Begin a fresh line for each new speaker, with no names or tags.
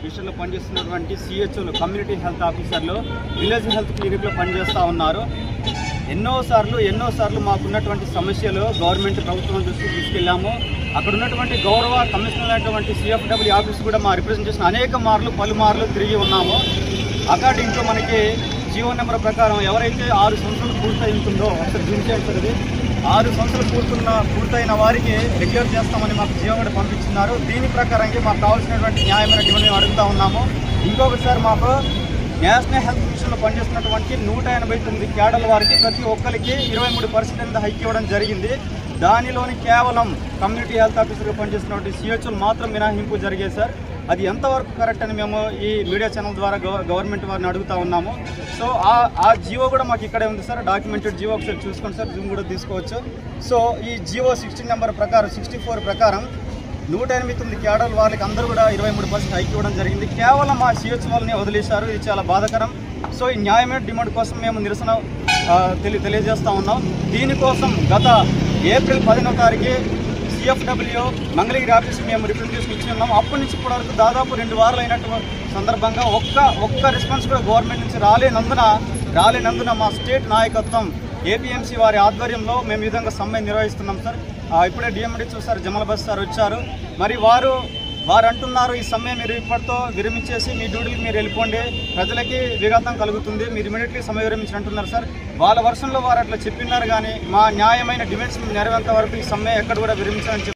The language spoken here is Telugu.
డిస్ట్రిక్ట్లో పనిచేస్తున్నటువంటి సిహెచ్ఓలు, కమ్యూనిటీ హెల్త్ ఆఫీసర్లు, విలేజ్ హెల్త్ క్లినిక్లో పనిచేస్తూ ఉన్నారు. ఎన్నోసార్లు మాకున్నటువంటి సమస్యలు గవర్నమెంట్ ప్రభుత్వం దృష్టికి తీసుకెళ్ళాము. అక్కడ ఉన్నటువంటి గౌరవ కమిషనర్ అయినటువంటి CFW ఆఫీస్ కూడా మా రిప్రజెంటేషన్ అనేక మార్లు పలుమార్లు తిరిగి ఉన్నాము. అకార్డింగ్ టు మనకి జీవో నెంబర్ ప్రకారం ఎవరైతే 6 సంవత్సరాలు పూర్తయి ఉంటుందో ఒకసారి జూమ్ చేస్తారు. 6 సంవత్సరాలు పూర్తయిన వారికి రెగ్యులర్ చేస్తామని మాకు జీవో కూడా పంపించున్నారు. దీని ప్రకారంగా మాకు కావాల్సినటువంటి న్యాయమైన డిమాండ్ మేము అడుగుతూ ఉన్నాము. ఇంకొకసారి మాకు నేషనల్ హెల్త్ మిషన్లో పనిచేస్తున్నటువంటి 189 క్యాడర్ల వారికి ప్రతి ఒక్కరికి 23% హైక్ ఇవ్వడం జరిగింది. దానిలోని కేవలం కమ్యూనిటీ హెల్త్ ఆఫీసర్గా పనిచేస్తున్నటువంటి CHOలు మాత్రం మినహాయింపు జరిగేది సార్. అది ఎంతవరకు కరెక్ట్ అని మేము ఈ మీడియా ఛానల్ ద్వారా గవర్నమెంట్ వారిని అడుగుతూ ఉన్నాము. సో ఆ జీవో కూడా మాకు ఇక్కడే ఉంది సార్, డాక్యుమెంటెడ్ జీవో. ఒకసారి చూసుకోండి సార్, జూమ్ కూడా తీసుకోవచ్చు. సో ఈ జీవో 16 నెంబర్ ప్రకారం 64 ప్రకారం 189 క్యాడర్ల వాళ్ళకి అందరూ కూడా 23% హైక్ ఇవ్వడం జరిగింది. కేవలం మా CH వాళ్ళని వదిలేశారు. ఇది చాలా బాధాకరం. సో ఈ న్యాయమైన డిమాండ్ కోసం మేము నిరసన తెలియజేస్తూ ఉన్నాం. దీనికోసం గత ఏప్రిల్ 10వ తారీఖు CFW మంగళగిరి ఆఫీస్ మేము రిప్రజెంటేషన్ ఇచ్చి ఉన్నాం. అప్పటి నుంచి ఇప్పటి వరకు దాదాపు 2 వారాలు అయినటువంటి సందర్భంగా ఒక్క రెస్పాన్స్ కూడా గవర్నమెంట్ నుంచి రాలేనందున మా స్టేట్ నాయకత్వం APMC వారి ఆధ్వర్యంలో మేము ఈ విధంగా సమ్మె నిర్వహిస్తున్నాం సార్. ఇప్పుడే DMD చూసారు, జమల్ బస్ సార్ వచ్చారు. మరి వారు అంటున్నారు, ఈ సమ్మె మీరు ఇప్పటితో విరమించేసి మీ డ్యూటీకి మీరు వెళ్ళిపోండి, ప్రజలకి విఘాతం కలుగుతుంది, మీరు ఇమీడియట్లీ సమ్మె విరమించి అంటున్నారు సార్. వాళ్ళ వర్షంలో వారు అట్లా చెప్పినారు. కానీ మా న్యాయమైన డిమాండ్స్ నెరవేరేంత వరకు ఈ సమ్మె ఎక్కడ కూడా విరమించాలని